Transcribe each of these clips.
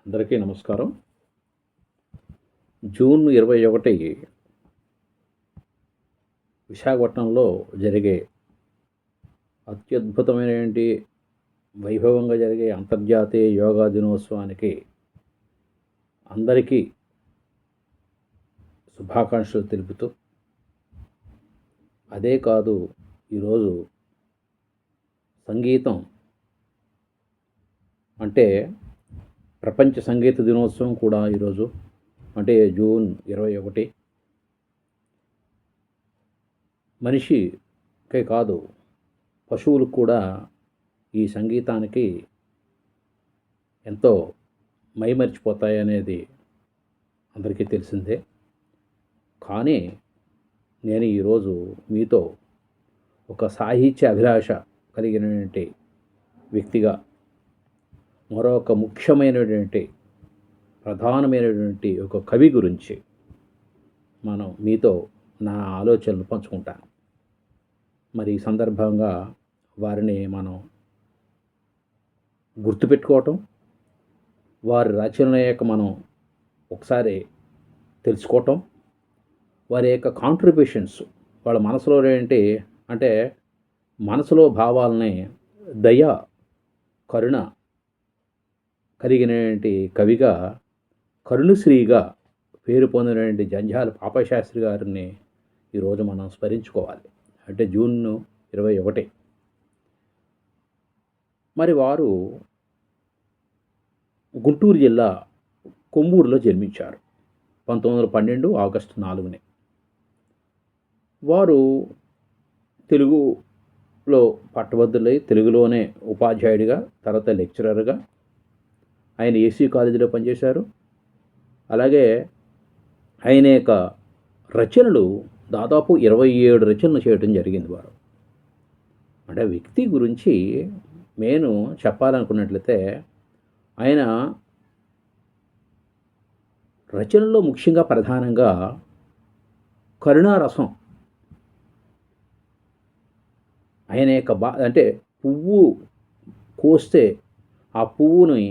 అందరికీ నమస్కారం. జూన్ 21 విశాఖపట్నంలో జరిగే అత్యద్భుతమైనటువంటి వైభవంగా జరిగే అంతర్జాతీయ యోగా దినోత్సవానికి అందరికీ శుభాకాంక్షలు తెలుపుతూ, అదే కాదు ఈరోజు సంగీతం అంటే ప్రపంచ సంగీత దినోత్సవం కూడా ఈరోజు అంటే జూన్ 21. మనిషికే కాదు పశువులకు కూడా ఈ సంగీతానికి ఎంతో మైమరిచిపోతాయి అనేది అందరికీ తెలిసిందే. కానీ నేను ఈరోజు మీతో ఒక సాహిత్య అభిలాష కలిగినటువంటి వ్యక్తిగా మరొక ముఖ్యమైనటువంటి ప్రధానమైనటువంటి ఒక కవి గురించి మీతో నా ఆలోచనలు పంచుకుంటాను. మరి ఈ సందర్భంగా వారిని మనం గుర్తుపెట్టుకోవటం, వారి రచనల యొక్క మనం ఒకసారి తెలుసుకోవటం, వారి యొక్క కాంట్రిబ్యూషన్స్, వాళ్ళ మనసులో ఏంటి అంటే మనసులో భావాలని దయ, కరుణ కలిగినటువంటి కవిగా, కరుణశ్రీగా పేరు పొందినటువంటి జంధ్యాల పాపశాస్త్రి గారిని ఈరోజు మనం స్మరించుకోవాలి. అంటే జూన్ 21. మరి వారు గుంటూరు జిల్లా కొమ్మూరులో జన్మించారు 1912 ఆగస్టు 4ని. వారు తెలుగులో పట్టభద్రులై తెలుగులోనే ఉపాధ్యాయుడిగా, తర్వాత లెక్చరర్గా ఆయన ఏసీ కాలేజీలో పనిచేశారు. అలాగే ఆయన యొక్క రచనలు దాదాపు 27 రచనలు చేయడం జరిగింది. వారు అంటే వ్యక్తి గురించి నేను చెప్పాలనుకున్నట్లయితే ఆయన రచనల్లో ముఖ్యంగా ప్రధానంగా కరుణారసం, ఆయన యొక్క అంటే పువ్వు కోస్తే ఆ పువ్వుని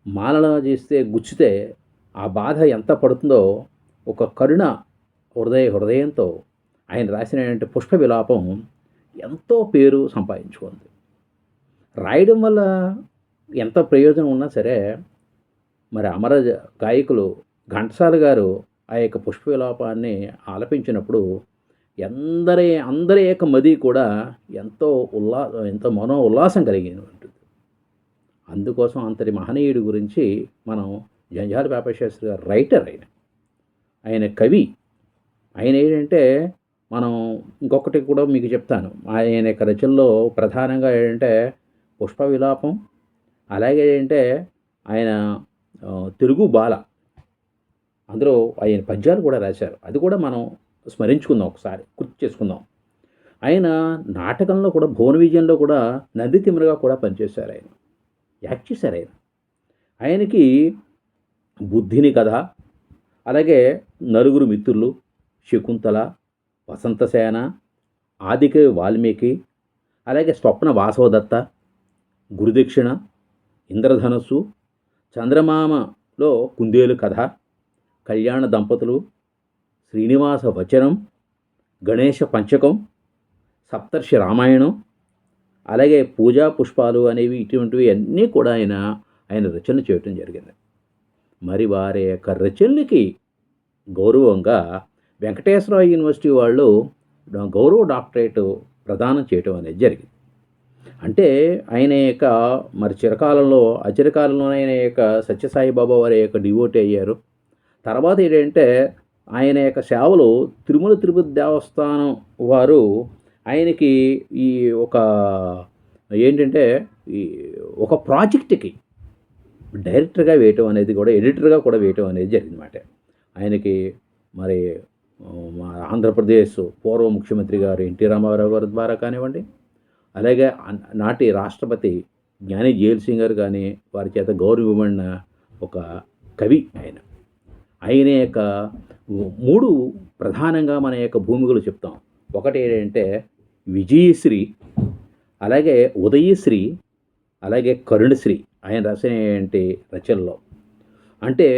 మాలలా చేస్తే గుచ్చితే ఆ బాధ ఎంత పడుతుందో ఒక కరుణ హృదయంతో ఆయన రాసినటువంటి పుష్ప విలాపం ఎంతో పేరు సంపాదించుకుంది. రాయడం వల్ల ఎంత ప్రయోజనం ఉన్నా సరే, మరి అమర గాయకులు ఘంటసాల గారు ఆ యొక్క పుష్ప విలాపాన్ని ఆలపించినప్పుడు అందరి యొక్క మది కూడా ఎంతో మనో ఉల్లాసం కలిగి ఉంటుంది. అందుకోసం అంతటి మహనీయుడి గురించి మనం జంధ్యాల పాపశాస్త్రి గారు రైటర్, ఆయన కవి. ఆయన ఏంటంటే మనం ఇంకొకటి కూడా మీకు చెప్తాను. ఆయన యొక్క రచనలో ప్రధానంగా ఏంటంటే పుష్ప విలాపం, అలాగే ఏంటంటే ఆయన తెలుగు బాల, అందులో ఆయన పద్యాలు కూడా రాశారు. అది కూడా మనం స్మరించుకుందాం, ఒకసారి గుర్తు చేసుకుందాం. ఆయన నాటకంలో కూడా భువన విజయంలో కూడా నంది తిమ్మరగా కూడా పనిచేశారు. ఆయన యాక్ట్ చేశారు. ఆయనకి బుద్ధిని కథ, అలాగే నలుగురు మిత్రులు, శకుంతల, వసంతసేన, ఆదికవి వాల్మీకి, అలాగే స్వప్న వాసవదత్త, గురుదక్షిణ, ఇంద్రధనస్సు, చంద్రమామలో కుందేలు కథ, కళ్యాణ దంపతులు, శ్రీనివాస వచనం, గణేష పంచకం, సప్తర్షి రామాయణం, అలాగే పూజా పుష్పాలు అనేవి ఇటువంటివి అన్నీ కూడా ఆయన రచన చేయటం జరిగింది. మరి వారి యొక్క రచనలకి గౌరవంగా వెంకటేశ్వర యూనివర్సిటీ వాళ్ళు గౌరవ డాక్టరేట్ ప్రదానం చేయటం అనేది జరిగింది. అంటే ఆయన యొక్క మరి అచిరకాలంలో ఆయన యొక్క సత్యసాయిబాబా వారి యొక్క డివోటీ అయ్యారు. తర్వాత ఏంటంటే ఆయన యొక్క సేవలు తిరుమల తిరుపతి దేవస్థానం వారు ఆయనకి ఈ ఒక ప్రాజెక్ట్కి డైరెక్టర్గా వేయటం అనేది కూడా, ఎడిటర్గా కూడా వేయటం అనేది జరిగిందన్నమాట. ఆయనకి మరి మా ఆంధ్రప్రదేశ్ పూర్వ ముఖ్యమంత్రి గారు ఎన్టీ రామారావు గారి ద్వారా కానివ్వండి, అలాగే నాటి రాష్ట్రపతి జ్ఞాని జైల్ సింగ్ గారు కానీ వారి చేత గౌరవించబడిన ఒక కవి ఆయన యొక్క 3 ప్రధానంగా మన యొక్క భూమికలు చెప్తాం. ఒకటి ఏంటంటే విజయశ్రీ, అలాగే ఉదయశ్రీ, అలాగే కరుణశ్రీ ఆయన రాసిన రచనలో. అంటే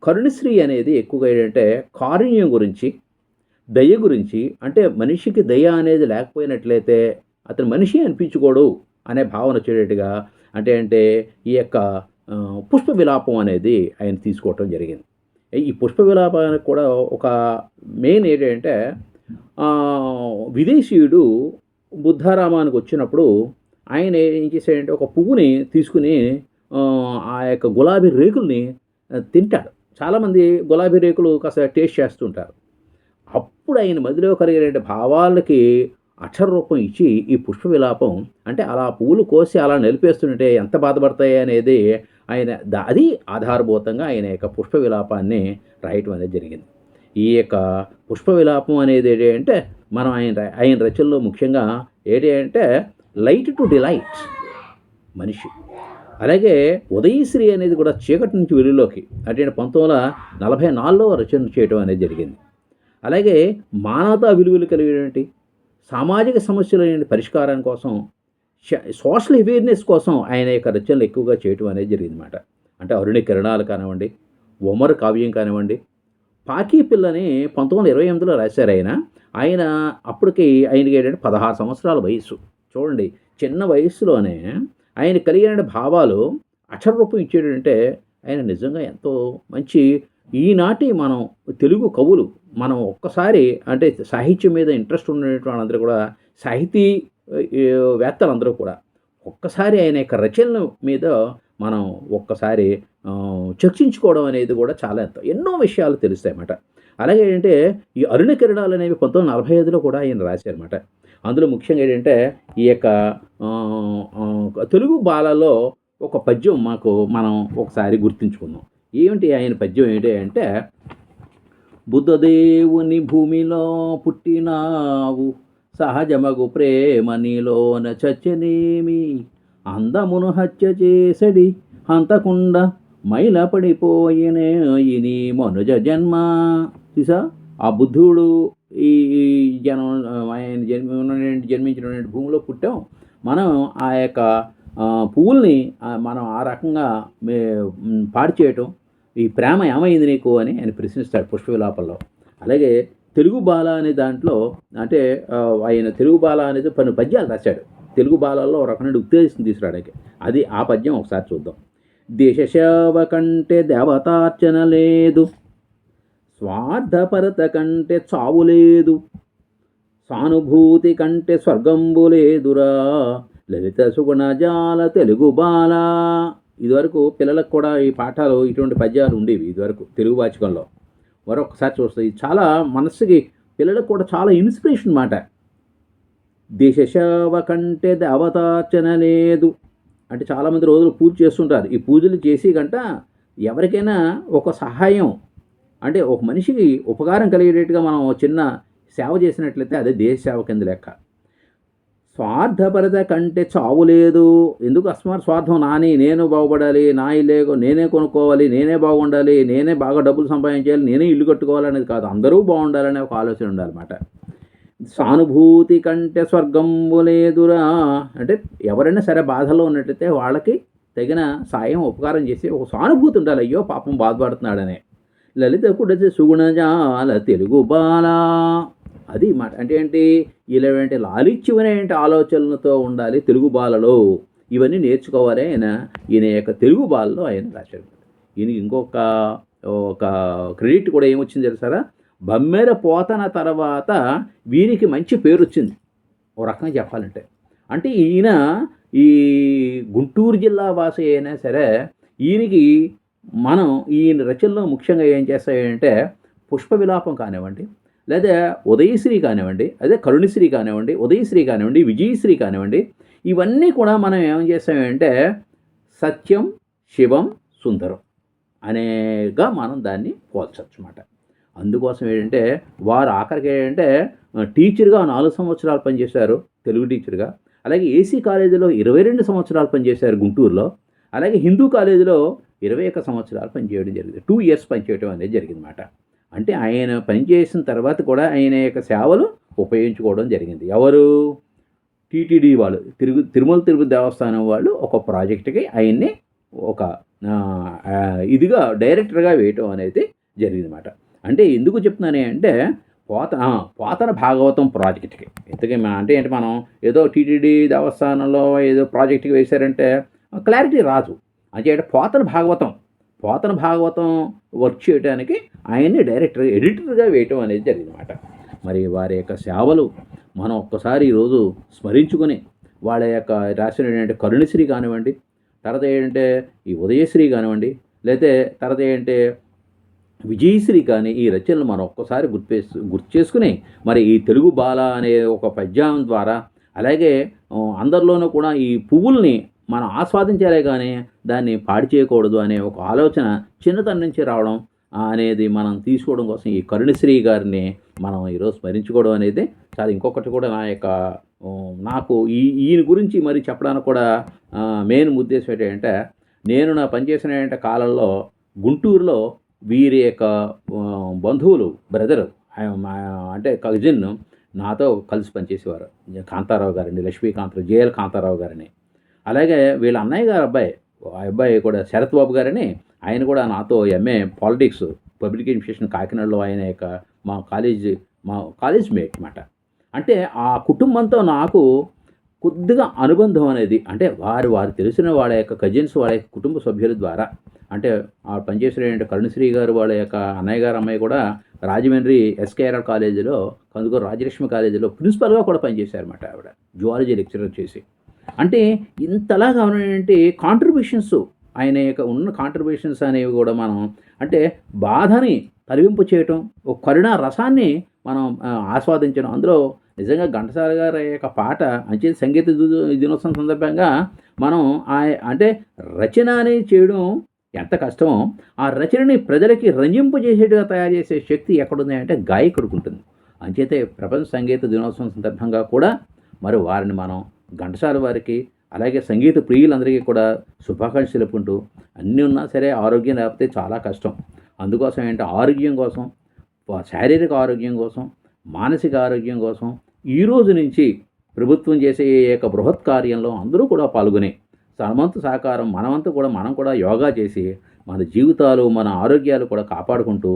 కరుణశ్రీ అనేది ఎక్కువగా ఏంటంటే కారుణ్యం గురించి, దయ గురించి, అంటే మనిషికి దయ అనేది లేకపోయినట్లయితే అతను మనిషి అనిపించుకోడు అనే భావన వచ్చేటట్టుగా అంటే ఈ యొక్క పుష్ప విలాపం అనేది ఆయన తీసుకోవటం జరిగింది. ఈ పుష్ప విలాపానికి కూడా ఒక మెయిన్ ఏంటంటే విదేశీయుడు బుద్ధారామానికి వచ్చినప్పుడు ఆయన ఏం చేశాడంటే ఒక పువ్వుని తీసుకుని ఆ యొక్క గులాబీ రేకుల్ని తింటాడు. చాలామంది గులాబీ రేకులు కాస్త టేస్ట్ చేస్తుంటారు. అప్పుడు ఆయన మదిలో కలిగిన భావాలకి అక్షర రూపం ఇచ్చి ఈ పుష్ప విలాపం అంటే అలా పువ్వులు కోసి అలా నలిపేస్తుంటే ఎంత బాధపడతాయి అనేది ఆయన అది ఆధారభూతంగా ఆయన యొక్క పుష్ప విలాపాన్ని రాయటం అనేది జరిగింది. ఈ యొక్క పుష్ప విలాపం అనేది ఏంటంటే మనం ఆయన రచనలో ముఖ్యంగా ఏంటంటే లైట్ టు డిలైట్ మనిషి. అలాగే ఉదయశ్రీ అనేది కూడా చీకటి నుంచి వెలుగులోకి అంటే 1944లో రచన చేయడం అనేది జరిగింది. అలాగే మానవతా విలువలు కలిగినటువంటి సామాజిక సమస్యల పరిష్కారం కోసం సోషల్ అవేర్నెస్ కోసం ఆయన యొక్క రచనలు ఎక్కువగా చేయటం అనేది జరిగిందన్నమాట. అంటే అరుణి కిరణాలు కానివ్వండి, ఒమర్ కావ్యం కానివ్వండి, పాకీ పిల్లని 1928లో రాశారు ఆయన. ఆయన అప్పటికి ఆయనకి ఏంటంటే 16 సంవత్సరాల వయసు. చూడండి, చిన్న వయస్సులోనే ఆయన కలిగిన భావాలు అక్షర రూపం ఇచ్చేటంటే ఆయన నిజంగా ఎంతో మంచి ఈనాటి మనం తెలుగు కవులు మనం ఒక్కసారి అంటే సాహిత్యం మీద ఇంట్రెస్ట్ ఉన్నటువంటి వాళ్ళందరూ కూడా సాహితీ వేత్తలందరూ కూడా ఒక్కసారి ఆయన యొక్క రచనల మీద మనం ఒక్కసారి చర్చించుకోవడం అనేది కూడా చాలా ఎన్నో విషయాలు తెలుస్తాయి అన్నమాట. అలాగే ఏంటంటే ఈ అరుణ కిరణాలు అనేవి 1945లో కూడా ఆయన రాశారన్నమాట. అందులో ముఖ్యంగా ఏంటంటే ఈ యొక్క తెలుగు బాలలో ఒక పద్యం మనం ఒకసారి గుర్తుంచుకుందాం. ఏమిటి ఆయన పద్యం ఏంటి అంటే, బుద్ధదేవుని భూమిలో పుట్టినావు, సహజమగు ప్రేమ నీలోన చచ్చనేమి, అందమును హత్య చేసడి హంతకుండా మైల పడిపోయినే నీ మనుజ జన్మ. చూసా, ఆ బుద్ధుడు ఈ ఆయన జన్మించినటువంటి భూమిలో పుట్టాం మనం. ఆ యొక్క పువ్వుల్ని మనం ఆ రకంగా పాడు చేయటం, ఈ ప్రేమ ఏమైంది నీకు అని ఆయన ప్రశ్నిస్తాడు పుష్ప విలాపంలో. అలాగే తెలుగు బాల అనే దాంట్లో అంటే ఆయన తెలుగు బాల అనేది 10 పద్యాలు రాశాడు. తెలుగు బాలలో రకమైన ఉత్తేజం తీసుకురావడానికి. అది ఆ పద్యం ఒకసారి చూద్దాం. దేశ సేవ కంటే దేవతార్చన లేదు, స్వార్థపరత కంటే చావు లేదు, సానుభూతి కంటే స్వర్గంబు లేదురా, లలిత సుగుణజాల తెలుగు బాల. ఇదివరకు పిల్లలకు కూడా ఈ పాఠాలు ఇటువంటి పద్యాలు ఉండేవి ఇదివరకు తెలుగు వాచకంలో. మరొకసారి చూస్తే ఇది చాలా మనస్సుకి పిల్లలకు కూడా చాలా ఇన్స్పిరేషన్ మాట. దేశ సేవ కంటే దేవతార్చన లేదు అంటే చాలామంది రోజులు పూజ చేస్తుంటారు. ఈ పూజలు చేసి గంట ఎవరికైనా ఒక సహాయం అంటే ఒక మనిషికి ఉపకారం కలిగేటట్టుగా మనం చిన్న సేవ చేసినట్లయితే అదే దేశ సేవ కింద లెక్క. స్వార్థపరత కంటే చావు లేదు. ఎందుకు అస్మాత్ స్వార్థం నాని, నేను బాగుపడాలి, నా ఇల్లేగో నేనే కొనుక్కోవాలి, నేనే బాగుండాలి, నేనే బాగా డబ్బులు సంపాదించాలి, నేనే ఇల్లు కట్టుకోవాలనేది కాదు, అందరూ బాగుండాలనే ఒక ఆలోచన ఉండాలన్నమాట. సానుభూతి కంటే స్వర్గంబు లేదురా అంటే ఎవరైనా సరే బాధలో ఉన్నట్లయితే వాళ్ళకి తగిన సాయం ఉపకారం చేసి ఒక సానుభూతి ఉండాలి. అయ్యో పాపం బాధపడుతున్నాడనే. లలిత కుడచ సుగుణజాల తెలుగు బాల. అది మాట అంటే ఏంటి, ఇలాంటి లాలిత్యమైనటువంటి ఆలోచనలతో ఉండాలి తెలుగు బాలలో. ఇవన్నీ నేర్చుకోవాలి ఈయన యొక్క తెలుగు బాలలో ఆయన రాశాడు. ఈయనకి ఇంకొక క్రెడిట్ కూడా ఏమొచ్చింది తెలుసారా, బమ్మెర పోతన తర్వాత వీరికి మంచి పేరు వచ్చింది ఓ రకంగా చెప్పాలంటే. అంటే ఈయన ఈ గుంటూరు జిల్లా వాసి అయినా సరే ఈయనకి మనం ఈయన రచనలో ముఖ్యంగా ఏం చేస్తాయంటే పుష్ప విలాపం కానివ్వండి, లేదా ఉదయశ్రీ కానివ్వండి, అదే కరుణశ్రీ కానివ్వండి, ఉదయశ్రీ కానివ్వండి, విజయశ్రీ కానివ్వండి, ఇవన్నీ కూడా మనం ఏం చేస్తామంటే సత్యం, శివం, సుందరం అనేగా మనం దాన్ని పోల్చవచ్చు అన్నమాట. అందుకోసం ఏంటంటే వారు ఆఖరికి ఏంటంటే టీచర్గా 4 సంవత్సరాలు పనిచేశారు, తెలుగు టీచర్గా. అలాగే ఏసీ కాలేజీలో 22 సంవత్సరాలు పనిచేశారు గుంటూరులో. అలాగే హిందూ కాలేజీలో 21 సంవత్సరాలు పనిచేయడం జరిగింది. 2 ఇయర్స్ పనిచేయడం అనేది జరిగిందన్నమాట. అంటే ఆయన పనిచేసిన తర్వాత కూడా ఆయన యొక్క సేవలు ఉపయోగించుకోవడం జరిగింది. ఎవరు, టీటీడీ వాళ్ళు, తిరుమల తిరుపతి దేవస్థానం వాళ్ళు ఒక ప్రాజెక్టుకి ఆయన్ని ఒక ఇదిగా డైరెక్టర్గా వేయటం అనేది జరిగిందన్నమాట. అంటే ఎందుకు చెప్తున్నాను అంటే పోతన భాగవతం ప్రాజెక్ట్‌కి. ఇంతకీ అంటే ఏంటి, మనం ఏదో టీటీడీ దేవస్థానంలో ఏదో ప్రాజెక్ట్‌కి వేశారంటే క్లారిటీ రాదు. అంటే పోతన భాగవతం వర్క్ చేయడానికి ఆయన్ని ఎడిటర్‌గా వేయటం అనేది జరిగిందన్నమాట. మరి వారి యొక్క సేవలు మనం ఒక్కసారి ఈరోజు స్మరించుకొని, వాళ్ళ యొక్క రాసినటువంటి కరుణశ్రీ కానివ్వండి, తర్వాత ఏంటంటే ఈ ఉదయశ్రీ కానివ్వండి, లేతే తర్వాత ఏంటంటే విజయశ్రీ కానీ, ఈ రచనలు మనం ఒక్కసారి గుర్తు చేసుకుని, మరి ఈ తెలుగు బాల అనే ఒక పద్యం ద్వారా, అలాగే అందరిలోనూ కూడా ఈ పువ్వుల్ని మనం ఆస్వాదించాలే కానీ దాన్ని పాడు చేయకూడదు అనే ఒక ఆలోచన చిన్నతనం నుంచి రావడం అనేది మనం తీసుకోవడం కోసం ఈ కరుణశ్రీ గారిని మనం ఈరోజు స్మరించుకోవడం అనేది చాలా. ఇంకొకటి కూడా నాకు ఈయన గురించి మరి చెప్పడానికి కూడా మెయిన్ ఉద్దేశం ఏంటంటే, నేను నా పనిచేసిన కాలంలో గుంటూరులో వీరి యొక్క బంధువులు బ్రదరు అంటే కజిన్ నాతో కలిసి పనిచేసేవారు. కాంతారావు గారండి, లక్ష్మీకాంతరావు, జేఎల్ కాంతారావు గారని. అలాగే వీళ్ళ అన్నయ్య గారి అబ్బాయి, ఆ అబ్బాయి కూడా శరత్ బాబు గారని, ఆయన కూడా నాతో ఎంఏ పాలిటిక్స్ పబ్లిక్ ఎడ్యుకేషన్ కాకినాడలో ఆయన యొక్క మా కాలేజ్ మేట్ మాట. అంటే ఆ కుటుంబంతో నాకు కొద్దిగా అనుబంధం అనేది, అంటే వారు తెలిసిన వాళ్ళ యొక్క కజిన్స్, వాళ్ళ యొక్క కుటుంబ సభ్యుల ద్వారా, అంటే ఆ పనిచేసిన కరుణశ్రీ గారు వాళ్ళ యొక్క అన్నయ్య గారు అమ్మాయి కూడా రాజమండ్రి ఎస్కేఆర్ కాలేజీలో, కందుకూరు రాజలక్ష్మి కాలేజీలో ప్రిన్సిపల్గా కూడా పనిచేశారన్నమాట ఆవిడ, జువాలజీ లెక్చరర్ చేసి. అంటే ఇంతలాగా ఉన్నటువంటి కాంట్రిబ్యూషన్స్, ఆయన యొక్క ఉన్న కాంట్రిబ్యూషన్స్ అనేవి కూడా మనం అంటే బాధని తరివింపు చేయటం, ఒక కరుణా రసాన్ని మనం ఆస్వాదించడం. అందులో నిజంగా ఘంటసాల గారి యొక్క పాట అంటే సంగీత దినోత్సవం సందర్భంగా మనం అంటే రచన అనేది చేయడం ఎంత కష్టమో, ఆ రచనని ప్రజలకి రంజింపజేసేట్టుగా తయారు చేసే శక్తి ఎక్కడుంది అంటే గాయకుడికి ఉంటుంది. అంచేతే ప్రపంచ సంగీత దినోత్సవం సందర్భంగా కూడా మరి వారిని మనం ఘంటసాల వారికి, అలాగే సంగీత ప్రియులందరికీ కూడా శుభాకాంక్షలు తెలుపుకుంటూ, అన్నీ ఉన్నా సరే ఆరోగ్యం లేకపోతే చాలా కష్టం. అందుకోసం ఆరోగ్యం కోసం, శారీరక ఆరోగ్యం కోసం, మానసిక ఆరోగ్యం కోసం ఈ రోజు నుంచి ప్రభుత్వం చేసే ఈ యొక్క బృహత్ కార్యంలో అందరూ కూడా పాల్గొని తనవంతు సహకారం మనం కూడా యోగా చేసి మన జీవితాలు, మన ఆరోగ్యాలు కూడా కాపాడుకుంటూ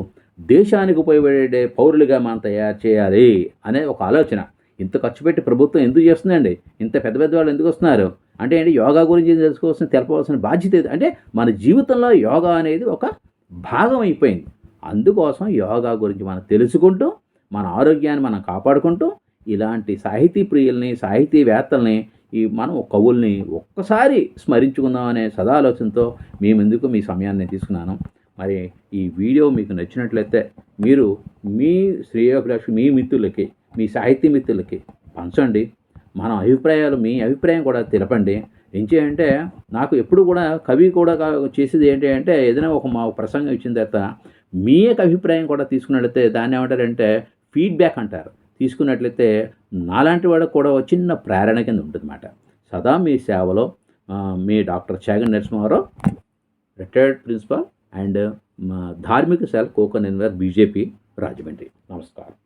దేశానికి ఉపయోగపడే పౌరులుగా మనం తయారు చేయాలి అనే ఒక ఆలోచన. ఇంత ఖర్చు పెట్టి ప్రభుత్వం ఎందుకు చేస్తుందండి? ఇంత పెద్ద పెద్ద వాళ్ళు ఎందుకు వస్తున్నారు అంటే యోగా గురించి తెలపవలసిన బాధ్యత అంటే మన జీవితంలో యోగా అనేది ఒక భాగం అయిపోయింది. అందుకోసం యోగా గురించి మనం తెలుసుకుంటూ, మన ఆరోగ్యాన్ని మనం కాపాడుకుంటూ, ఇలాంటి సాహితీ ప్రియుల్ని, సాహితీవేత్తల్ని, మనం కవుల్ని ఒక్కసారి స్మరించుకుందాం అనే సదాలోచనతో మీ సమయాన్ని తీసుకున్నాను. మరి ఈ వీడియో మీకు నచ్చినట్లయితే మీరు మీ శ్రేయోభిలాషి, మీ మిత్రులకి, మీ సాహితీ మిత్రులకి పంచండి. మీ అభిప్రాయం కూడా తెలపండి. ఏం చేయంటే, నాకు ఎప్పుడు కూడా కవి కూడా చేసేది ఏంటి అంటే, ఏదైనా మా ప్రసంగం ఇచ్చిన తర్వాత మీ యొక్క అభిప్రాయం కూడా తీసుకున్నట్లయితే దాన్ని ఏమంటారంటే ఫీడ్బ్యాక్ అంటారు. తీసుకున్నట్లయితే నాలాంటి వాడికి కూడా ఒక చిన్న ప్రేరణ కింద ఉంటుందన్నమాట. సదా మీ సేవలో మీ doctor Chaganti Narasimharao, retired principal and ధార్మిక cell coconvener BJP Rajahmundry. నమస్కారం.